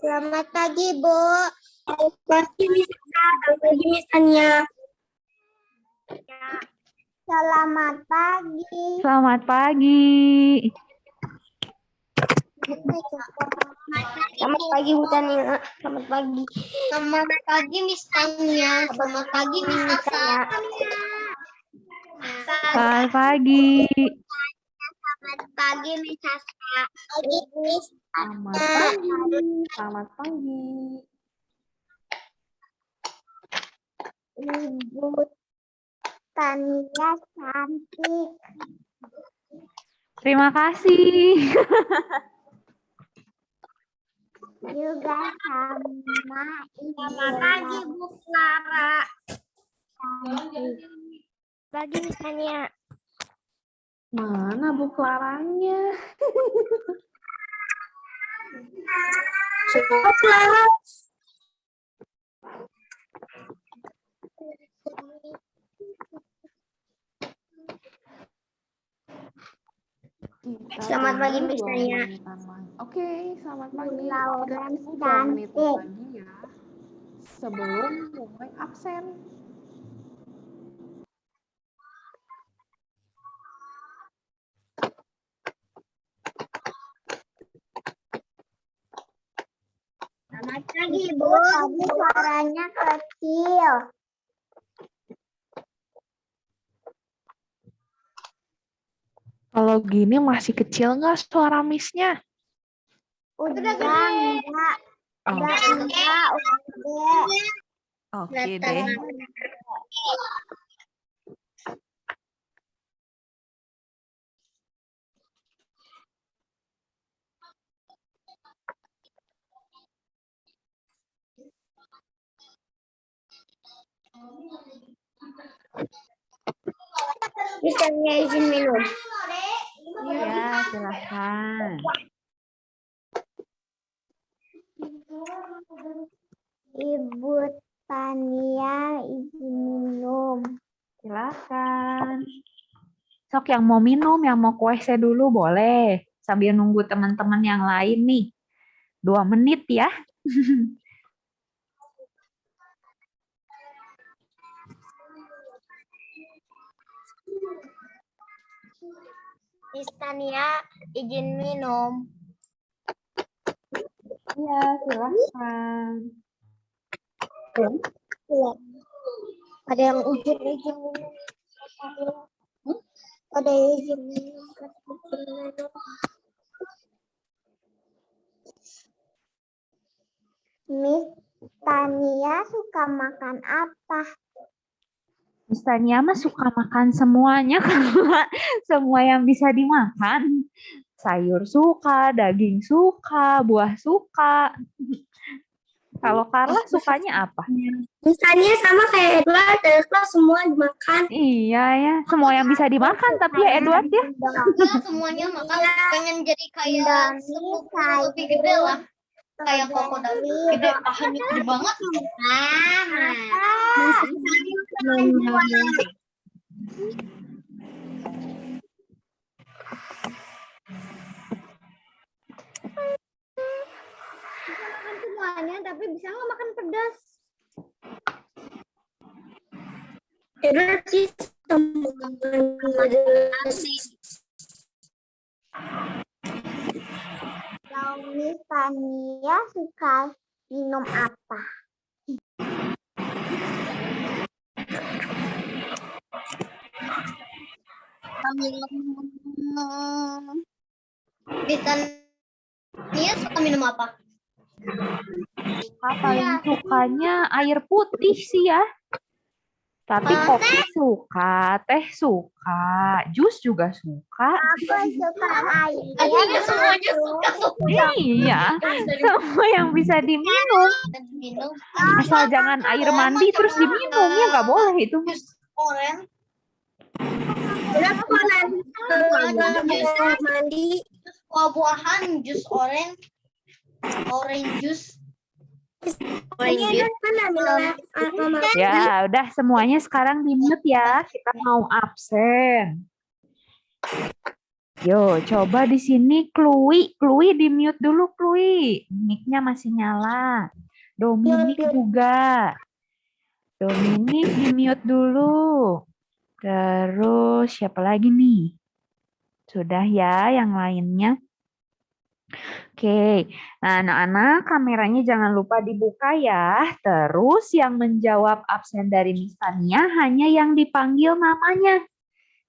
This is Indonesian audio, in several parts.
Selamat pagi, Bu. Selamat pagi, Miss Ika. Selamat pagi, Miss Ania. Selamat pagi. Selamat pagi. Selamat pagi, Bu Tania. Selamat pagi. Selamat pagi, Miss Tania. Selamat pagi, Miss Asa. Selamat pagi. Selamat pagi, Miss Asa. Pagi, Miss Selamat pagi. Selamat pagi. Ibu Tania cantik. Terima kasih. Juga sama Ibu. Selamat pagi, Bu Clara. Cantik. Pagi, Miss Ania. Mana Bu Claranya? Clara. Selamat pagi, Miss Tania. Oke, selamat pagi. Laura Kita 2 menit cantik. lagi ya. Sebelum mulai absen. Selamat pagi, Bu. Tadi suaranya kecil. Kalau gini masih kecil nggak suara Miss-nya? Udah enggak. Oh, Udah enggak, udah gede. oke deh. Miss Tania izin minum. Ya, silahkan. Ibu Tania izin minum. Silahkan. Sok yang mau minum, yang mau ke WC dulu boleh. Sambil nunggu teman-teman yang lain nih. 2 menit ya. Miss Tania izin minum. Iya, silahkan. Ada yang izin minum. Ada yang izin minum. Miss Tania suka makan apa? Miss Tania mah suka makan semuanya, semua yang bisa dimakan. Sayur suka, daging suka, buah suka. Kalau Carla sukanya apa? Miss Tania sama kayak Edward semua dimakan. Iya ya, semua yang bisa dimakan tapi ya Edward ya. Enggak, semuanya makan. Pengen jadi kayak sepupu lebih gede lah. Kayak Koko Davi. Gede, pahanya gede banget. Makan semuanya, tapi bisa nggak makan pedas? Edward bisa Kalau Miss Tania suka minum apa? Miss Tania suka minum apa? Paling sukanya air putih sih ya. Tapi kopi suka, teh suka, jus juga suka. Aku suka air. Artinya semuanya Iya, semua yang bisa diminum. Asal jangan air mandi terus diminum, ya nggak boleh itu. Oren. Kenapa nanti mandi? Buah-buahan, jus oren. Orange juice. Ya, udah semuanya sekarang di mute ya. Kita mau absen. Yo, coba di sini Chloe. Chloe di mute dulu, Chloe. Mic-nya masih nyala. Dominic juga. Dominic di mute dulu. Terus siapa lagi nih? Sudah ya yang lainnya. Oke, nah anak-anak kameranya jangan lupa dibuka ya. Terus yang menjawab absen dari Miss Tania hanya yang dipanggil namanya.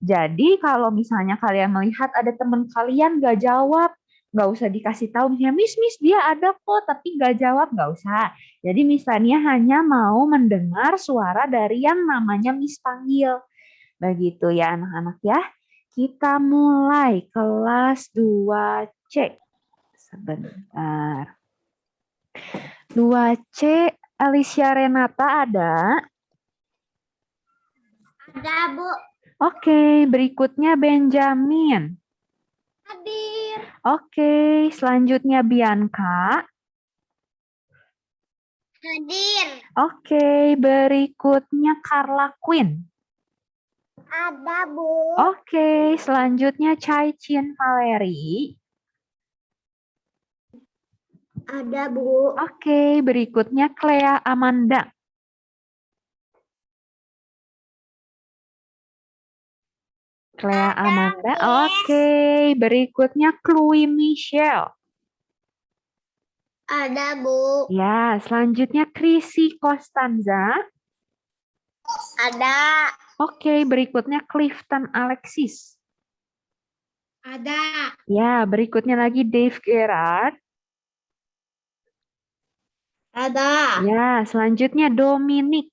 Jadi kalau misalnya kalian melihat ada teman kalian gak jawab, nggak usah dikasih tahu misalnya Miss dia ada kok tapi nggak jawab, nggak usah. Jadi Miss Tania hanya mau mendengar suara dari yang namanya Miss panggil. Begitu ya anak-anak ya. Kita mulai kelas 2C. Sebentar. 2C, Alicia Renata ada? Ada, Bu. Oke, berikutnya Benjamin. Hadir. Oke, selanjutnya Bianca. Hadir. Oke, berikutnya Carla Quinn. Ada, Bu. Oke, selanjutnya Chai Chin Valerie. Ada, Bu. Oke, berikutnya Clea Amanda. Clea Amanda. Oke, berikutnya Chloe Michelle. Ada, Bu. Ya, selanjutnya Chrissy Costanza. Ada. Oke, berikutnya Clifton Alexis. Ada. Ya, berikutnya lagi Dave Gerard. Ada. Ya, selanjutnya Dominic.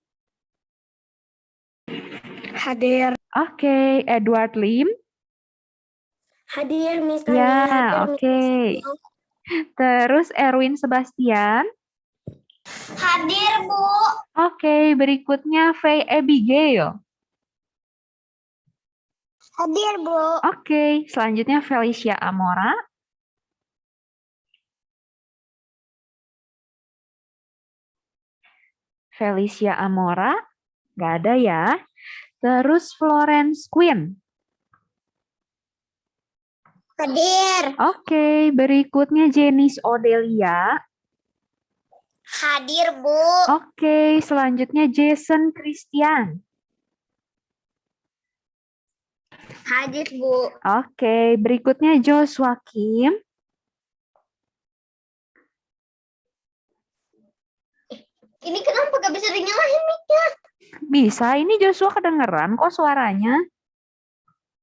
Hadir. Oke, Edward Lim. Hadir, Miss Ya, Tania. Hadir, Miss oke. Tania. Terus Erwin Sebastian. Hadir, Bu. Oke, berikutnya Faye Abigail. Hadir, Bu. Oke, selanjutnya Felicia Amora. Felicia Amora, nggak ada ya. Terus Florence Quinn. Hadir. Oke, berikutnya Janice Odelia. Hadir, Bu. Oke, selanjutnya Jason Christian. Hadir, Bu. Oke, berikutnya Joshua Kim. Ini kenapa gak bisa dinyalain mic-nya? Bisa, ini Joshua kedengeran kok suaranya.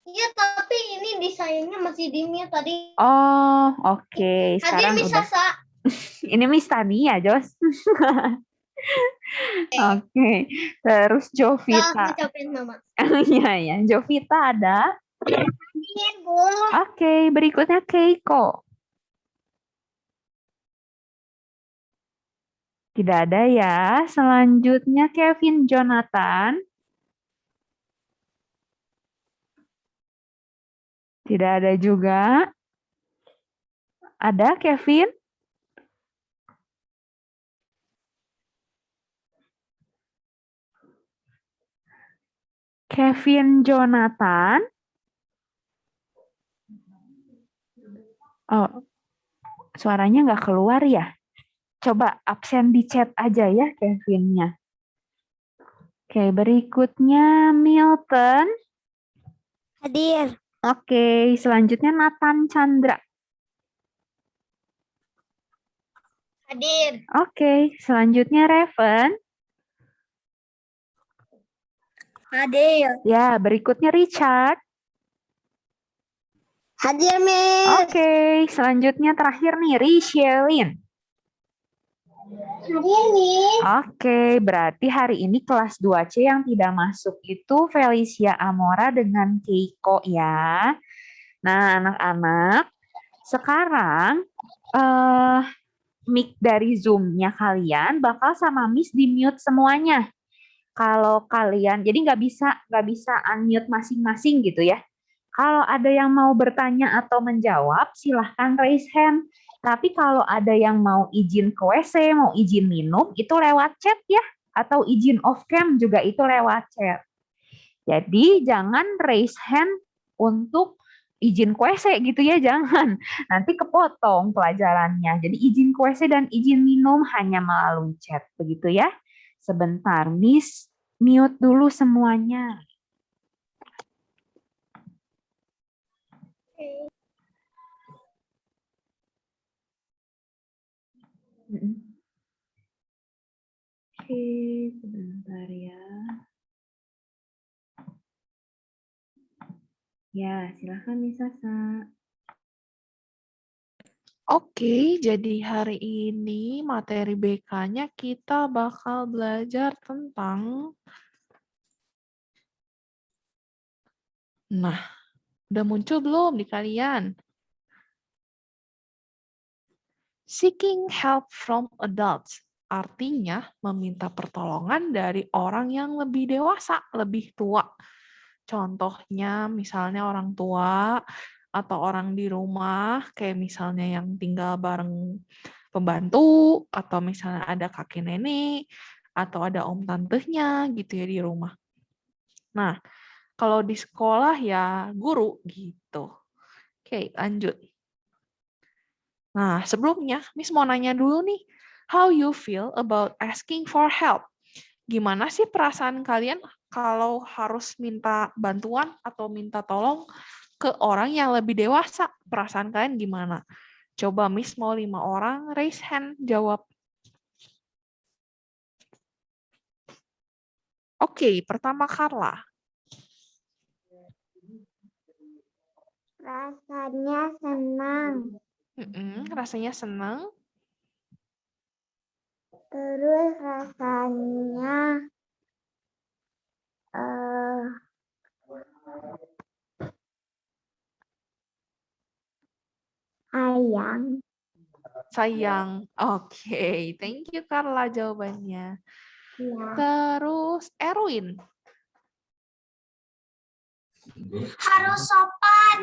Iya, tapi ini desainnya masih di mute tadi. Oh, oke. Hadir, Sekarang Miss udah. Sasa. Ini Miss Tania, Jos. Oke. Terus Salah Jovita. ngucapin nama. Iya, ya. Jovita ada. Hadir, Bu. Oke, berikutnya Keiko. Tidak ada ya. Selanjutnya Kevin Jonathan. Tidak ada juga. Ada Kevin? Kevin Jonathan. Oh, suaranya nggak keluar ya? Coba absen di chat aja ya Kevinnya. Oke, berikutnya Milton. Hadir. Oke, selanjutnya Nathan Chandra. Hadir. Oke, selanjutnya Raven. Hadir. Ya, berikutnya Richard. Hadir, Miss. Oke, selanjutnya terakhir nih Rishelin. Hadir, Miss. Oke, berarti hari ini kelas 2C yang tidak masuk itu Felicia Amora dengan Keiko ya. Nah, anak-anak, sekarang mic dari Zoom-nya kalian bakal sama Miss di mute semuanya. Kalau kalian, jadi nggak bisa unmute masing-masing gitu ya. Kalau ada yang mau bertanya atau menjawab, silahkan raise hand. Tapi kalau ada yang mau izin ke WC, mau izin minum, itu lewat chat ya. Atau izin off cam juga itu lewat chat. Jadi jangan raise hand untuk izin ke WC gitu ya, jangan. Nanti kepotong pelajarannya. Jadi izin ke WC dan izin minum hanya melalui chat, begitu ya. Sebentar, Miss mute dulu semuanya. Oke, sebentar ya. Ya, silakan Miss Sasa. Oke, jadi hari ini materi BK-nya kita bakal belajar tentang... Nah, udah muncul belum di kalian? Seeking help from adults. Artinya meminta pertolongan dari orang yang lebih dewasa, lebih tua. Contohnya misalnya orang tua atau orang di rumah, kayak misalnya yang tinggal bareng pembantu, atau misalnya ada kakek nenek, atau ada om tantenya gitu ya di rumah. Nah, kalau di sekolah ya guru gitu. Oke, lanjut. Nah, sebelumnya Miss mau nanya dulu nih, how you feel about asking for help? Gimana sih perasaan kalian kalau harus minta bantuan atau minta tolong ke orang yang lebih dewasa? Perasaan kalian gimana? Coba Miss mau 5 orang, raise hand, jawab. Oke, pertama Carla. Rasanya senang. Rasanya senang. Terus rasanya sayang. Sayang. Oke, thank you Carla jawabannya. Ya. Terus Erwin. Harus sopan.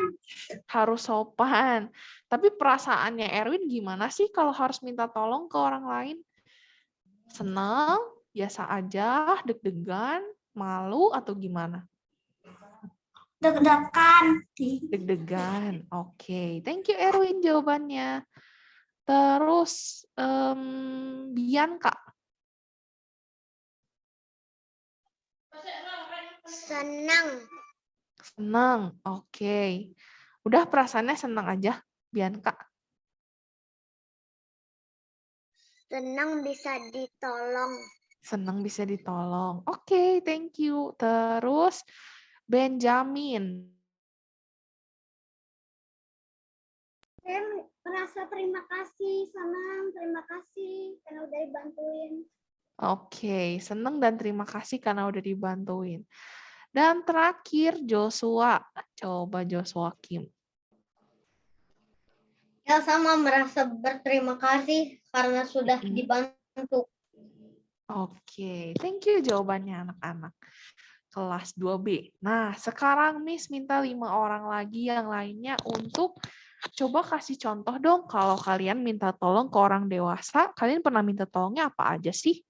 Harus sopan. Tapi perasaannya Erwin gimana sih kalau harus minta tolong ke orang lain? Senang, biasa aja, deg-degan, malu, atau gimana? Deg-degan. Deg-degan. Oke, thank you Erwin jawabannya. Terus Bianca. Senang. Senang. Oke. Udah perasaannya senang aja, Bianca. Senang bisa ditolong. Senang bisa ditolong. Oke, thank you. Terus Benjamin. Saya merasa terima kasih, senang, terima kasih karena udah dibantuin. Oke, senang dan terima kasih karena udah dibantuin. Dan terakhir Joshua. Coba Joshua Kim. Ya sama merasa berterima kasih karena sudah dibantu. Oke, thank you jawabannya anak-anak. Kelas 2B. Nah, sekarang Miss minta 5 orang lagi yang lainnya untuk coba kasih contoh dong kalau kalian minta tolong ke orang dewasa, kalian pernah minta tolongnya apa aja sih?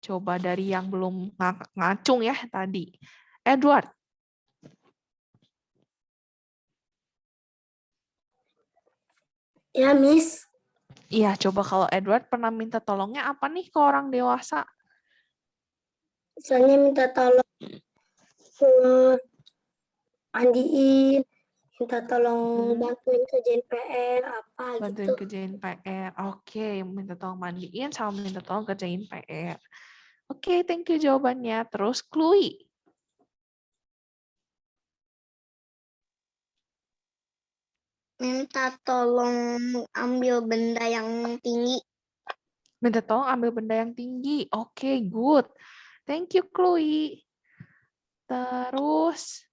Coba dari yang belum ngacung ya tadi. Edward. Ya, Miss. Iya, coba kalau Edward pernah minta tolongnya apa nih ke orang dewasa? Misalnya minta tolong mandiin, minta tolong bantuin kerjain PR apa Bantuin gitu. kerjain PR. Oke, minta tolong mandiin sama minta tolong kerjain PR. Oke, thank you jawabannya. Terus Chloe. Minta tolong ambil benda yang tinggi. Minta tolong ambil benda yang tinggi. Oke, good. Thank you, Chloe. Terus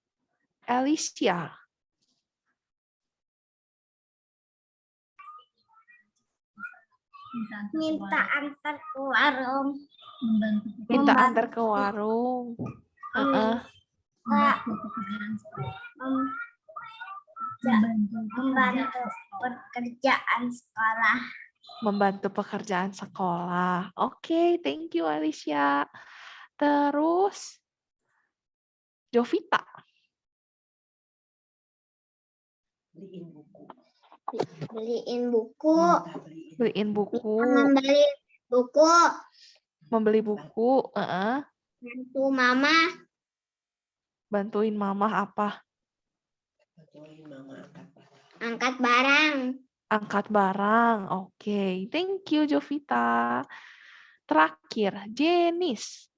Alicia. Minta antar ke warung. Minta antar ke warung. Membantu pekerjaan sekolah. Membantu pekerjaan sekolah. Oke, thank you Alicia. Terus Jovita. beliin buku, Beliin buku. membeli buku, Membeli buku. bantu mama, Bantuin mama apa? angkat barang. Angkat barang. Oke. Thank you, Jovita. Terakhir, Jenis.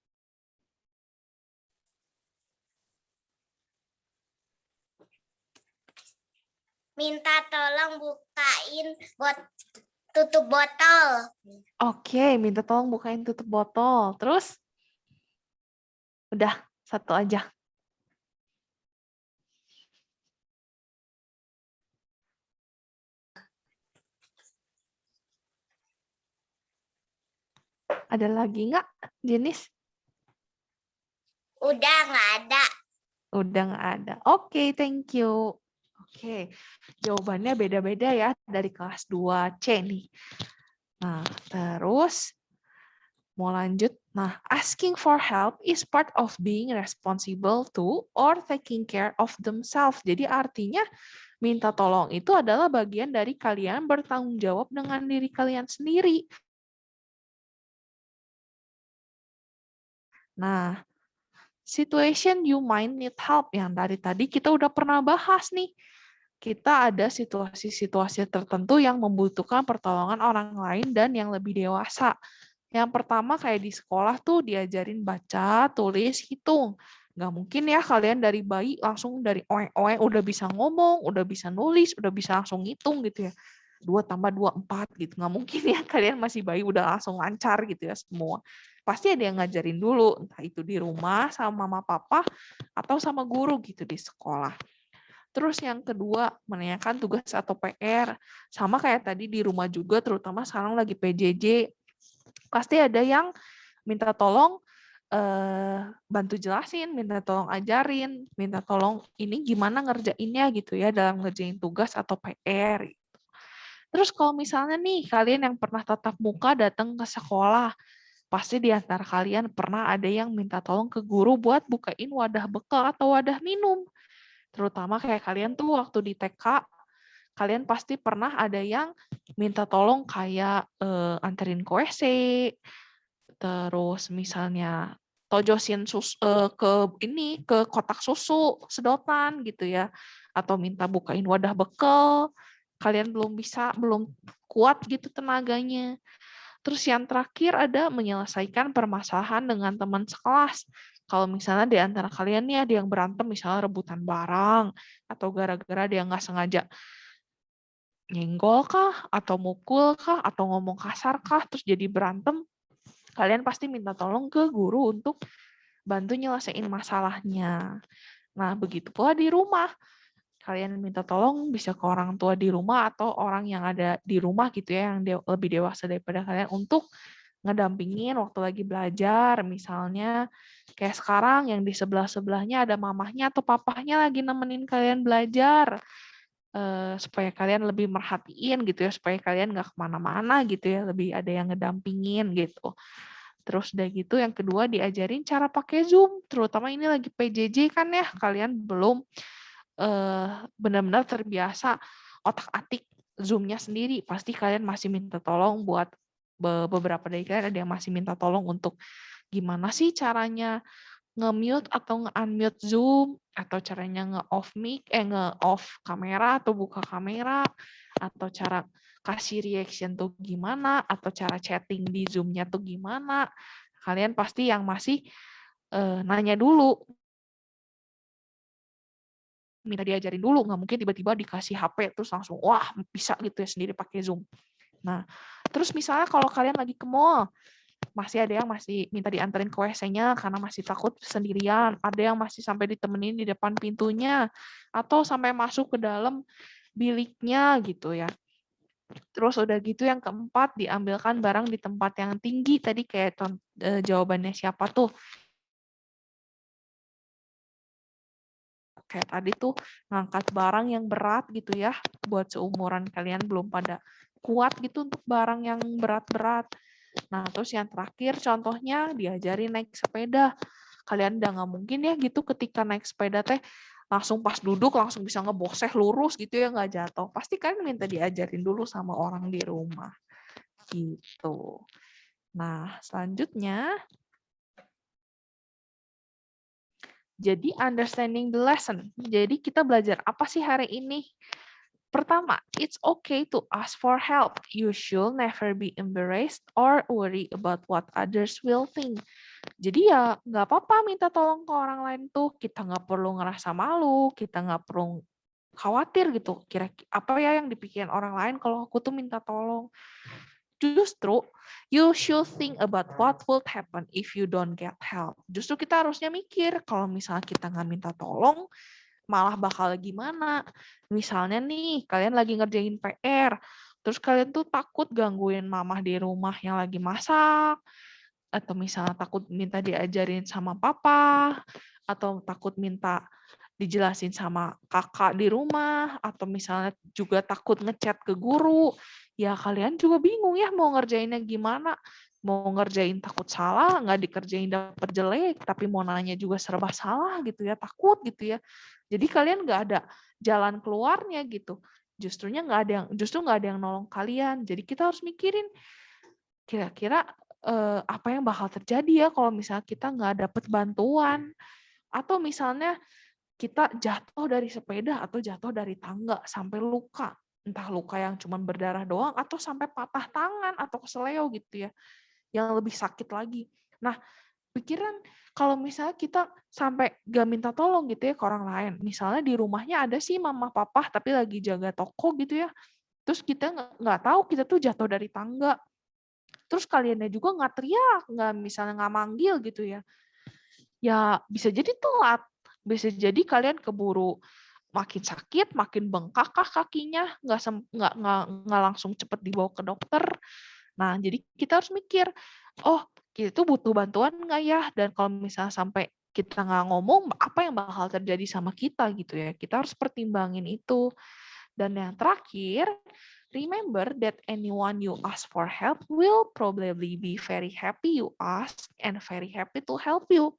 Minta tolong bukain tutup botol. Oke, minta tolong bukain tutup botol. Terus? Udah, satu aja. Ada lagi nggak, Jenis? Udah nggak ada. Udah nggak ada. Oke, thank you. Oke, jawabannya beda-beda ya dari kelas 2C nih. Nah, terus mau lanjut. Nah, asking for help is part of being responsible to or taking care of themselves. Jadi artinya minta tolong itu adalah bagian dari kalian bertanggung jawab dengan diri kalian sendiri. Nah, situation you might need help yang dari tadi kita udah pernah bahas nih. Kita ada situasi-situasi tertentu yang membutuhkan pertolongan orang lain dan yang lebih dewasa. Yang pertama kayak di sekolah tuh diajarin baca, tulis, hitung. Nggak mungkin ya kalian dari bayi langsung dari oe-oe udah bisa ngomong, udah bisa nulis, udah bisa langsung ngitung gitu ya. 2 tambah 2, 4 gitu. Nggak mungkin ya kalian masih bayi udah langsung lancar gitu ya semua. Pasti ada yang ngajarin dulu, entah itu di rumah sama mama papa atau sama guru gitu di sekolah. Terus yang kedua, menanyakan tugas atau PR. Sama kayak tadi di rumah juga, terutama sekarang lagi PJJ. Pasti ada yang minta tolong bantu jelasin, minta tolong ajarin, minta tolong ini gimana ngerjainnya gitu ya dalam ngerjain tugas atau PR. Terus kalau misalnya nih, kalian yang pernah tatap muka datang ke sekolah, pasti di antara kalian pernah ada yang minta tolong ke guru buat bukain wadah bekal atau wadah minum. Terutama kayak kalian tuh waktu di TK, kalian pasti pernah ada yang minta tolong kayak anterin ke WC, terus misalnya tojosin ke kotak susu sedotan gitu ya, atau minta bukain wadah bekal, kalian belum kuat gitu tenaganya. Terus yang terakhir ada menyelesaikan permasalahan dengan teman sekelas. Kalau misalnya di antara kalian nih ada yang berantem, misalnya rebutan barang, atau gara-gara dia nggak sengaja nyenggol kah, atau mukul kah, atau ngomong kasar kah, terus jadi berantem, kalian pasti minta tolong ke guru untuk bantu nyelesain masalahnya. Nah, begitu pula di rumah. Kalian minta tolong bisa ke orang tua di rumah atau orang yang ada di rumah gitu ya, yang lebih dewasa daripada kalian untuk ngedampingin waktu lagi belajar. Misalnya kayak sekarang yang di sebelah-sebelahnya ada mamahnya atau papahnya lagi nemenin kalian belajar. Supaya kalian lebih merhatiin gitu ya, supaya kalian nggak kemana-mana gitu ya, lebih ada yang ngedampingin gitu. Terus udah gitu yang kedua diajarin cara pakai Zoom, terutama ini lagi PJJ kan ya, kalian belum benar-benar terbiasa otak-atik Zoom-nya sendiri. Pasti kalian masih minta tolong buat beberapa dari kalian ada yang masih minta tolong untuk gimana sih caranya nge-mute atau nge-unmute Zoom, atau caranya nge-off mic, nge-off kamera atau buka kamera, atau cara kasih reaction tuh gimana, atau cara chatting di Zoom-nya tuh gimana. Kalian pasti yang masih nanya dulu, minta diajarin dulu, nggak mungkin tiba-tiba dikasih HP terus langsung wah bisa gitu ya sendiri pakai Zoom. Nah, terus misalnya kalau kalian lagi ke mall, masih ada yang masih minta dianterin ke WC-nya karena masih takut sendirian, ada yang masih sampai ditemenin di depan pintunya, atau sampai masuk ke dalam biliknya gitu ya. Terus udah gitu yang keempat, diambilkan barang di tempat yang tinggi, tadi kayak jawabannya siapa tuh? Kayak tadi tuh ngangkat barang yang berat gitu ya, buat seumuran kalian belum pada kuat gitu untuk barang yang berat-berat. Nah, terus yang terakhir contohnya diajarin naik sepeda. Kalian udah nggak mungkin ya gitu ketika naik sepeda teh langsung pas duduk langsung bisa ngeboseh lurus gitu ya, nggak jatuh. Pasti kalian minta diajarin dulu sama orang di rumah. Gitu. Nah, selanjutnya, jadi understanding the lesson. Jadi kita belajar apa sih hari ini? Pertama, it's okay to ask for help. You should never be embarrassed or worry about what others will think. Jadi ya nggak apa-apa minta tolong ke orang lain tuh. Kita nggak perlu ngerasa malu, kita nggak perlu khawatir gitu. Kira-kira apa ya yang dipikirin orang lain kalau aku tuh minta tolong. Justru, you should think about what would happen if you don't get help. Justru kita harusnya mikir, kalau misalnya kita nggak minta tolong, malah bakal gimana. Misalnya nih, kalian lagi ngerjain PR, terus kalian tuh takut gangguin mamah di rumah yang lagi masak, atau misalnya takut minta diajarin sama papa, atau takut minta dijelasin sama kakak di rumah, atau misalnya juga takut ngechat ke guru, ya kalian juga bingung ya mau ngerjainnya gimana. Mau ngerjain takut salah, nggak dikerjain dapet jelek, tapi mau nanya juga serba salah gitu ya, takut gitu ya. Jadi kalian nggak ada jalan keluarnya gitu. Justru nggak ada yang nolong kalian. Jadi kita harus mikirin kira-kira apa yang bakal terjadi ya kalau misalnya kita nggak dapet bantuan. Atau misalnya kita jatuh dari sepeda atau jatuh dari tangga sampai luka. Entah luka yang cuma berdarah doang atau sampai patah tangan atau keseleo gitu ya. Yang lebih sakit lagi. Nah, pikiran kalau misalnya kita sampai gak minta tolong gitu ya ke orang lain. Misalnya di rumahnya ada sih mama papa tapi lagi jaga toko gitu ya. Terus kita nggak tahu kita tuh jatuh dari tangga. Terus kaliannya juga nggak teriak, nggak misalnya nggak manggil gitu ya. Ya bisa jadi telat. Bisa jadi kalian keburu makin sakit, makin bengkak kah kakinya, nggak langsung cepet dibawa ke dokter. Nah, jadi kita harus mikir, oh kita tuh butuh bantuan nggak ya? Dan kalau misalnya sampai kita nggak ngomong, apa yang bakal terjadi sama kita gitu ya? Kita harus pertimbangin itu. Dan yang terakhir, remember that anyone you ask for help will probably be very happy you ask and very happy to help you.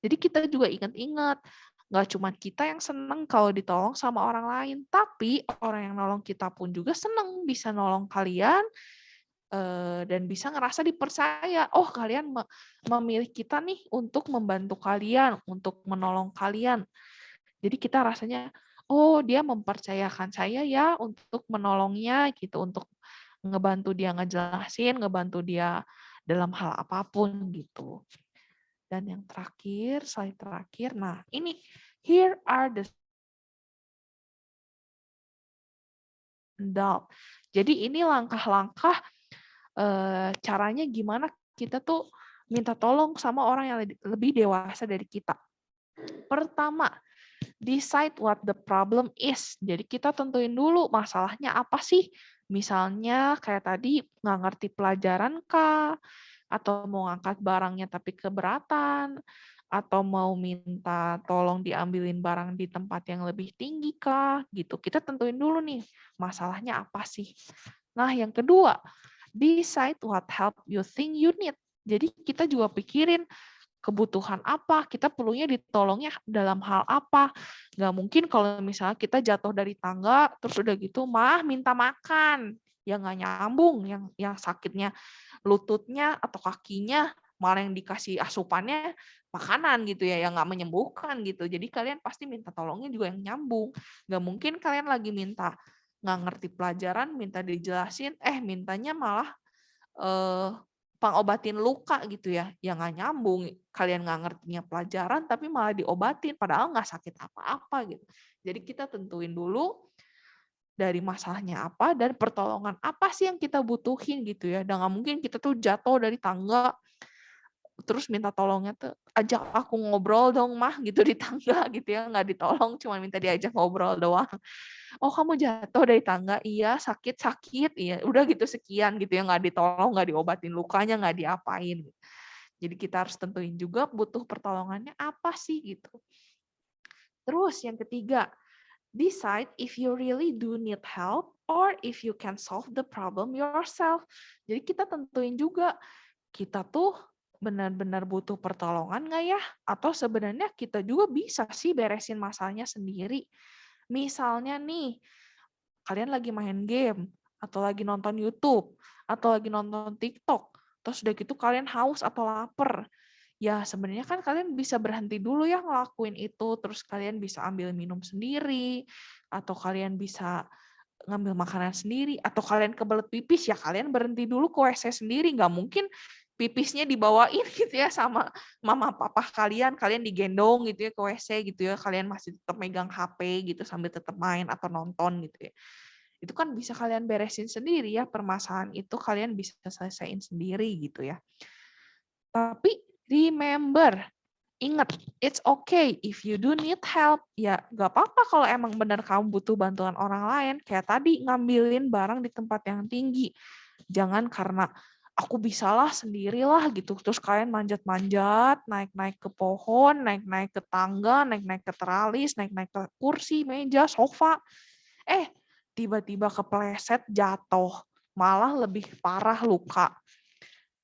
Jadi kita juga ingat-ingat, nggak cuma kita yang seneng kalau ditolong sama orang lain, tapi orang yang nolong kita pun juga seneng bisa nolong kalian dan bisa ngerasa dipercaya. Oh, kalian memilih kita nih untuk membantu kalian, untuk menolong kalian. Jadi kita rasanya, oh dia mempercayakan saya ya untuk menolongnya gitu, untuk ngebantu dia ngejelasin, ngebantu dia dalam hal apapun gitu. Dan yang terakhir, slide terakhir. Nah, ini here are the adult. Jadi ini langkah-langkah caranya gimana kita tuh minta tolong sama orang yang lebih dewasa dari kita. Pertama, decide what the problem is. Jadi kita tentuin dulu masalahnya apa sih. Misalnya kayak tadi nggak ngerti pelajaran kah, atau mau ngangkat barangnya tapi keberatan, atau mau minta tolong diambilin barang di tempat yang lebih tinggi kah, gitu. Kita tentuin dulu nih, masalahnya apa sih. Nah, yang kedua, decide what help you think you need. Jadi kita juga pikirin kebutuhan apa, kita perlunya ditolongnya dalam hal apa. Nggak mungkin kalau misalnya kita jatuh dari tangga, terus udah gitu, mah minta makan. Ya nggak nyambung, yang sakitnya lututnya atau kakinya, malah yang dikasih asupannya makanan gitu ya, yang nggak menyembuhkan gitu. Jadi kalian pasti minta tolongnya juga yang nyambung. Nggak mungkin kalian lagi minta nggak ngerti pelajaran, minta dijelasin, mintanya malah pengobatin luka gitu ya, yang nggak nyambung. Kalian nggak ngertinya pelajaran, tapi malah diobatin, padahal nggak sakit apa-apa gitu. Jadi kita tentuin dulu dari masalahnya apa dan pertolongan apa sih yang kita butuhin gitu ya. Dan nggak mungkin kita tuh jatuh dari tangga terus minta tolongnya tuh ajak aku ngobrol dong mah gitu di tangga gitu ya, nggak ditolong cuma minta diajak ngobrol doang. Oh kamu jatuh dari tangga, iya sakit iya udah gitu sekian gitu ya, nggak ditolong, nggak diobatin lukanya, nggak diapain. Jadi kita harus tentuin juga butuh pertolongannya apa sih gitu. Terus yang ketiga, decide if you really do need help or if you can solve the problem yourself. Jadi kita tentuin juga kita tuh benar-benar butuh pertolongan nggak ya? Atau sebenarnya kita juga bisa sih beresin masalahnya sendiri. Misalnya nih, kalian lagi main game, atau lagi nonton YouTube, atau lagi nonton TikTok, terus udah gitu kalian haus atau lapar. Ya sebenarnya kan kalian bisa berhenti dulu ya ngelakuin itu, terus kalian bisa ambil minum sendiri, atau kalian bisa ngambil makanan sendiri, atau kalian kebelet pipis, ya kalian berhenti dulu ke WC sendiri. Nggak mungkin pipisnya dibawain gitu ya sama mama papa kalian digendong gitu ya ke WC gitu ya, kalian masih tetap megang HP gitu sambil tetap main atau nonton gitu ya. Itu kan bisa kalian beresin sendiri ya, permasalahan itu kalian bisa selesaiin sendiri gitu ya. Tapi remember, ingat, it's okay if you do need help. Ya, gak apa-apa kalau emang benar kamu butuh bantuan orang lain. Kayak tadi, ngambilin barang di tempat yang tinggi. Jangan karena aku bisalah sendirilah gitu. Terus kalian manjat-manjat, naik-naik ke pohon, naik-naik ke tangga, naik-naik ke teralis, naik-naik ke kursi, meja, sofa. Tiba-tiba kepleset, jatuh. Malah lebih parah luka.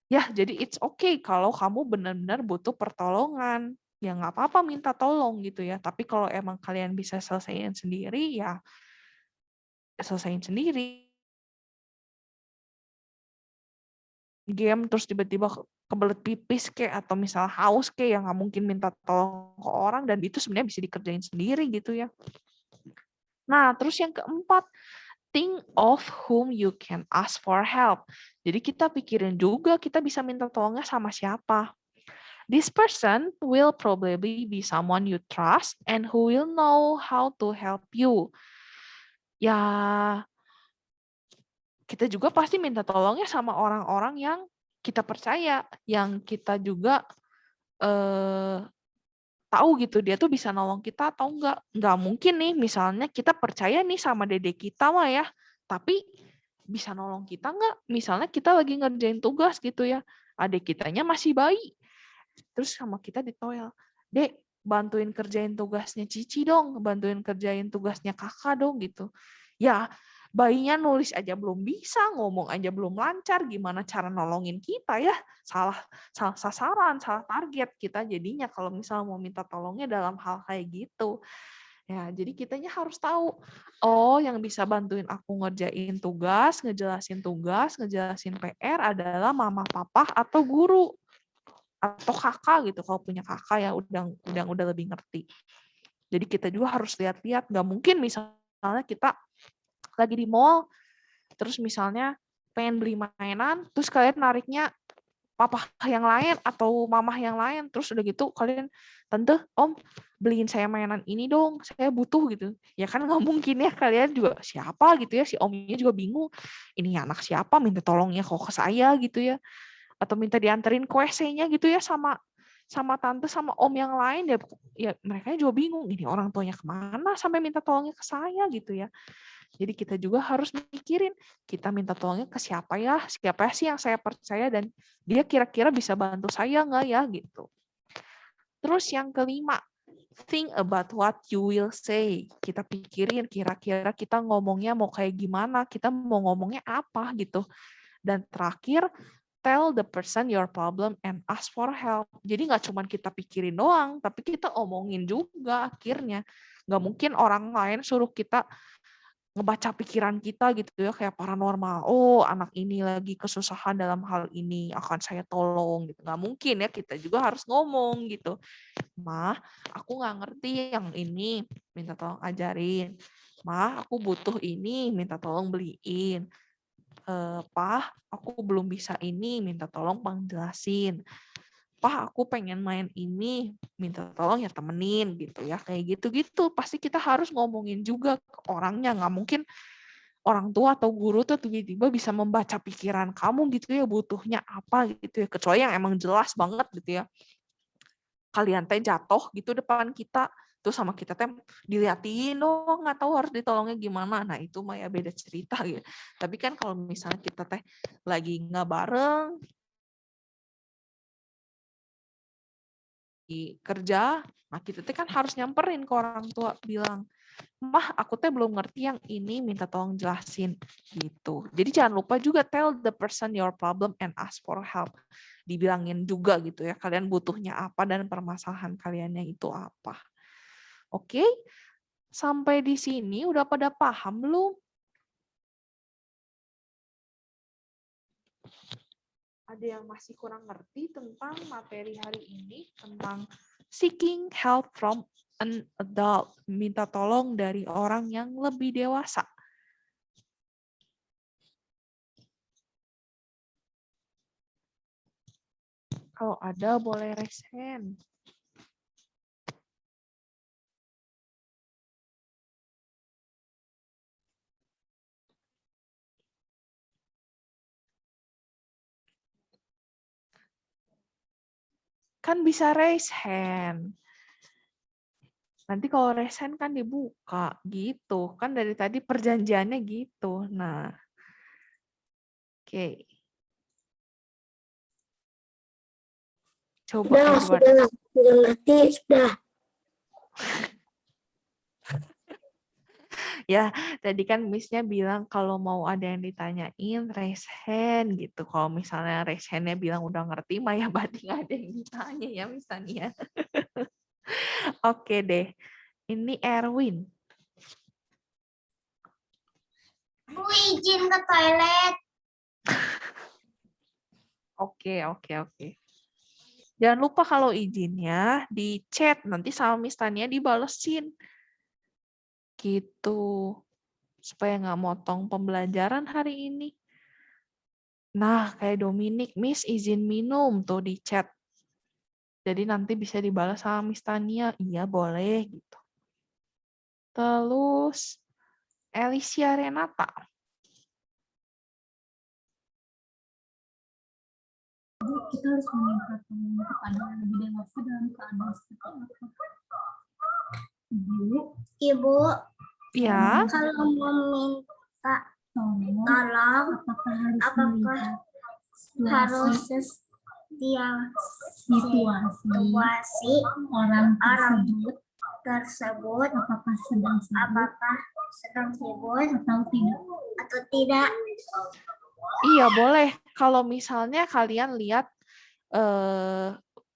Ya, jadi it's okay kalau kamu benar-benar butuh pertolongan. Ya nggak apa-apa minta tolong gitu ya. Tapi kalau emang kalian bisa selesaiin sendiri, ya selesaiin sendiri. Game terus tiba-tiba kebelet pipis kayak atau misalnya haus kayak yang nggak mungkin minta tolong ke orang, dan itu sebenarnya bisa dikerjain sendiri gitu ya. Nah, terus yang keempat, think of whom you can ask for help. Jadi kita pikirin juga kita bisa minta tolongnya sama siapa. This person will probably be someone you trust and who will know how to help you. Ya, kita juga pasti minta tolongnya sama orang-orang yang kita percaya, yang kita juga tahu gitu dia tuh bisa nolong kita atau enggak. Enggak mungkin nih misalnya kita percaya nih sama dede kita mah ya, tapi bisa nolong kita enggak? Misalnya kita lagi ngerjain tugas gitu ya, adik kitanya masih bayi, terus sama kita ditoel, Dek, bantuin kerjain tugasnya Cici dong, bantuin kerjain tugasnya kakak dong gitu. Ya, bayinya nulis aja belum bisa, ngomong aja belum lancar, gimana cara nolongin kita ya? Salah sasaran, salah target kita jadinya kalau misalnya mau minta tolongnya dalam hal kayak gitu. Ya, jadi kitanya harus tahu, oh yang bisa bantuin aku ngerjain tugas, ngejelasin PR adalah mama, papa, atau guru atau kakak gitu. Kalau punya kakak ya udah lebih ngerti. Jadi kita juga harus lihat-lihat, nggak mungkin misalnya kita lagi di mall, terus misalnya pengen beli mainan, terus kalian nariknya papa yang lain atau mama yang lain, terus udah gitu kalian, tante, om, beliin saya mainan ini dong, saya butuh gitu. Ya kan nggak mungkin ya, kalian juga siapa gitu ya, si omnya juga bingung, ini anak siapa minta tolongnya kok ke saya gitu ya. Atau minta dianterin ke WC-nya gitu ya sama tante sama om yang lain, ya mereka juga bingung, ini orang tuanya kemana sampai minta tolongnya ke saya gitu ya. Jadi kita juga harus mikirin, kita minta tolongnya ke siapa sih yang saya percaya dan dia kira-kira bisa bantu saya nggak ya gitu. Terus yang kelima, think about what you will say. Kita pikirin kira-kira kita ngomongnya mau kayak gimana, kita mau ngomongnya apa gitu. Dan terakhir, tell the person your problem and ask for help. Jadi nggak cuma kita pikirin doang, tapi kita omongin juga akhirnya. Nggak mungkin orang lain suruh kita ngebaca pikiran kita gitu ya, kayak paranormal. Oh, anak ini lagi kesusahan dalam hal ini, akan saya tolong gitu. Nggak mungkin ya, kita juga harus ngomong gitu. Mah, aku nggak ngerti yang ini, minta tolong ajarin. Mah, aku butuh ini, minta tolong beliin. Pak, aku belum bisa ini, minta tolong penjelasin. Pak, aku pengen main ini, minta tolong ya temenin gitu ya. Kayak gitu-gitu. Pasti kita harus ngomongin juga ke orangnya. Nggak mungkin orang tua atau guru tuh tiba-tiba bisa membaca pikiran kamu gitu ya, butuhnya apa gitu ya. Kecuali yang emang jelas banget gitu ya. Kalian teh jatuh gitu depan kita, terus sama kita teh diliatin dong, nggak tahu harus ditolongnya gimana. Nah itu mah ya beda cerita gitu. Tapi kan kalau misalnya kita teh lagi nggak bareng di kerja, nah kita teh kan harus nyamperin ke orang tua bilang, Mah, aku teh belum ngerti yang ini, minta tolong jelasin gitu. Jadi jangan lupa juga tell the person your problem and ask for help. Dibilangin juga gitu ya, kalian butuhnya apa dan permasalahan kaliannya itu apa. Oke? Sampai di sini udah pada paham belum? Ada yang masih kurang ngerti tentang materi hari ini, tentang seeking help from an adult, minta tolong dari orang yang lebih dewasa. Kalau ada boleh raise hand. Kan bisa raise hand. Nanti kalau raise hand kan dibuka gitu. Kan dari tadi perjanjiannya gitu. Nah, oke. Coba Edward. Sudah ngerti, sudah. Ya, tadi kan Miss-nya bilang kalau mau ada yang ditanyain, raise hand gitu. Kalau misalnya raise hand-nya bilang udah ngerti, mah ya berarti nggak ada yang ditanya ya misalnya. Oke deh. Ini Erwin. Bu izin ke toilet. Oke. Jangan lupa kalau izinnya di chat, nanti sama Miss Tania dibalesin. Gitu. Supaya nggak motong pembelajaran hari ini. Nah, kayak Dominic, Miss izin minum tuh di chat. Jadi nanti bisa dibalas sama Miss Tania, iya boleh gitu. Terus Alicia Renata. Kita harus meminta tolong kepada yang lebih dewasa dalam keadaan seperti apa? Ibu, Ya, kalau meminta tolong, Apakah harus apakah melihat harus situasi situasi orang orang tersebut, tersebut apakah sedang sibuk apakah sedang sibuk atau tidak? atau tidak? iya boleh. Kalau misalnya kalian lihat,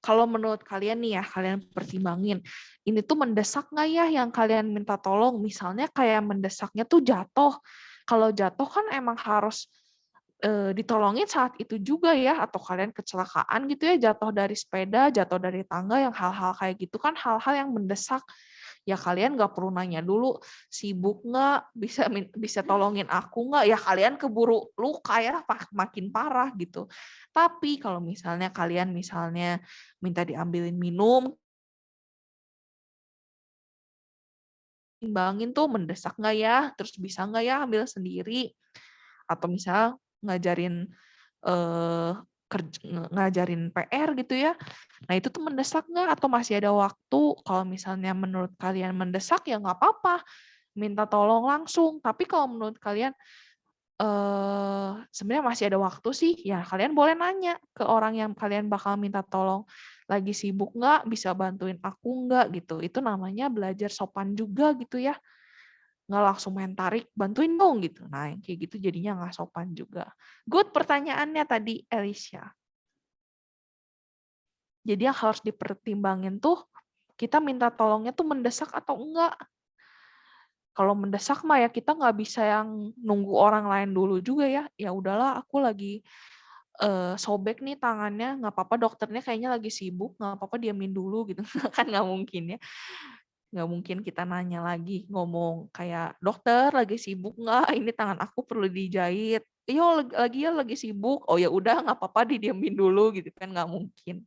kalau menurut kalian nih ya, kalian pertimbangin, ini tuh mendesak nggak ya yang kalian minta tolong? Misalnya kayak mendesaknya tuh jatuh. Kalau jatuh kan emang harus ditolongin saat itu juga ya, atau kalian kecelakaan gitu ya, jatuh dari sepeda, jatuh dari tangga, yang hal-hal kayak gitu kan hal-hal yang mendesak. Ya kalian nggak perlu nanya dulu, sibuk nggak, bisa tolongin aku nggak, ya kalian keburu luka ya, makin parah gitu. Tapi kalau misalnya kalian misalnya minta diambilin minum, timbangin tuh mendesak nggak ya, terus bisa nggak ya ambil sendiri, atau misal ngajarin ngajarin PR gitu ya. Nah itu tuh mendesak nggak atau masih ada waktu? Kalau misalnya menurut kalian mendesak ya nggak apa-apa, minta tolong langsung. Tapi kalau menurut kalian sebenarnya masih ada waktu sih, ya kalian boleh nanya ke orang yang kalian bakal minta tolong. Lagi sibuk nggak? Bisa bantuin aku nggak gitu. Itu namanya belajar sopan juga gitu ya. Nggak langsung main tarik, bantuin dong gitu. Nah, yang kayak gitu jadinya nggak sopan juga. Good pertanyaannya tadi, Alicia. Jadi yang harus dipertimbangin tuh, kita minta tolongnya tuh mendesak atau enggak. Kalau mendesak mah ya kita nggak bisa yang nunggu orang lain dulu juga ya. Ya udahlah, aku lagi sobek nih tangannya, nggak apa-apa dokternya kayaknya lagi sibuk, nggak apa-apa diamin dulu gitu. Kan nggak mungkin ya. Nggak mungkin kita nanya lagi, ngomong kayak, dokter lagi sibuk nggak? Ini tangan aku perlu dijahit. Iya lagi sibuk. Oh ya udah nggak apa-apa didiamin dulu gitu kan, nggak mungkin.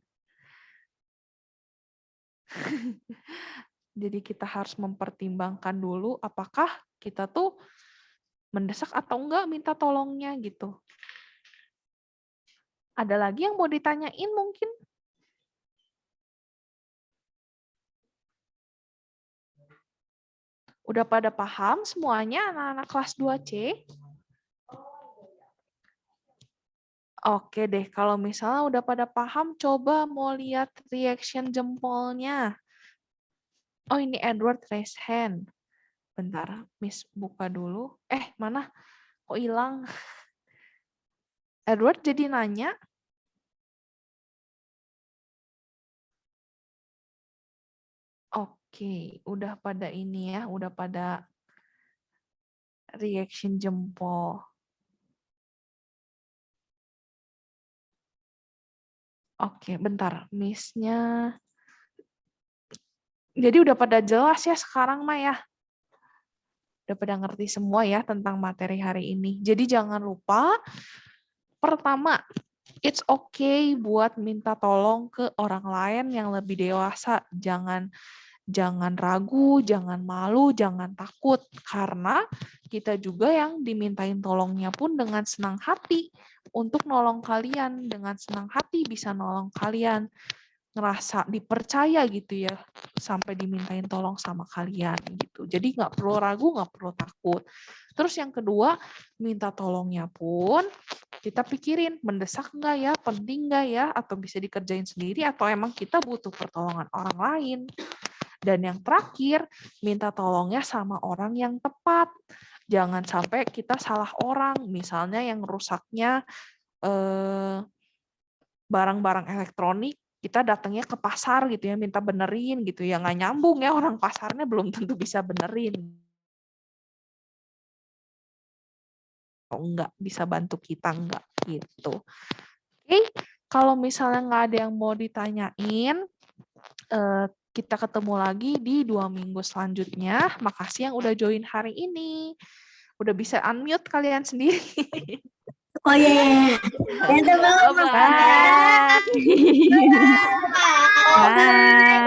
Jadi kita harus mempertimbangkan dulu apakah kita tuh mendesak atau enggak minta tolongnya gitu. Ada lagi yang mau ditanyain mungkin? Udah pada paham semuanya anak-anak kelas 2C? Oke deh, kalau misalnya udah pada paham, coba mau lihat reaction jempolnya. Oh ini Edward raise hand. Bentar, Miss buka dulu. Mana? Kok hilang? Edward jadi nanya. Oke, udah pada ini ya, udah pada reaction jempol. Oke, bentar. Miss-nya. Jadi udah pada jelas ya sekarang mah ya. Udah pada ngerti semua ya tentang materi hari ini. Jadi jangan lupa, pertama, it's okay buat minta tolong ke orang lain yang lebih dewasa. Jangan ragu, jangan malu, jangan takut. Karena kita juga yang dimintain tolongnya pun dengan senang hati untuk nolong kalian. Dengan senang hati bisa nolong kalian. Ngerasa dipercaya gitu ya, sampai dimintain tolong sama kalian gitu. Jadi nggak perlu ragu, nggak perlu takut. Terus yang kedua, minta tolongnya pun kita pikirin, mendesak nggak ya, penting nggak ya, atau bisa dikerjain sendiri, atau emang kita butuh pertolongan orang lain. Dan yang terakhir, minta tolongnya sama orang yang tepat. Jangan sampai kita salah orang, misalnya yang rusaknya barang-barang elektronik, kita datangnya ke pasar gitu ya, minta benerin gitu ya, nggak nyambung ya, orang pasarnya belum tentu bisa benerin. Nggak bisa bantu kita, nggak gitu. Oke, kalau misalnya nggak ada yang mau ditanyain, kita ketemu lagi di 2 minggu selanjutnya. Makasih yang udah join hari ini. Udah bisa unmute kalian sendiri. Oh iya. Bye. Bye.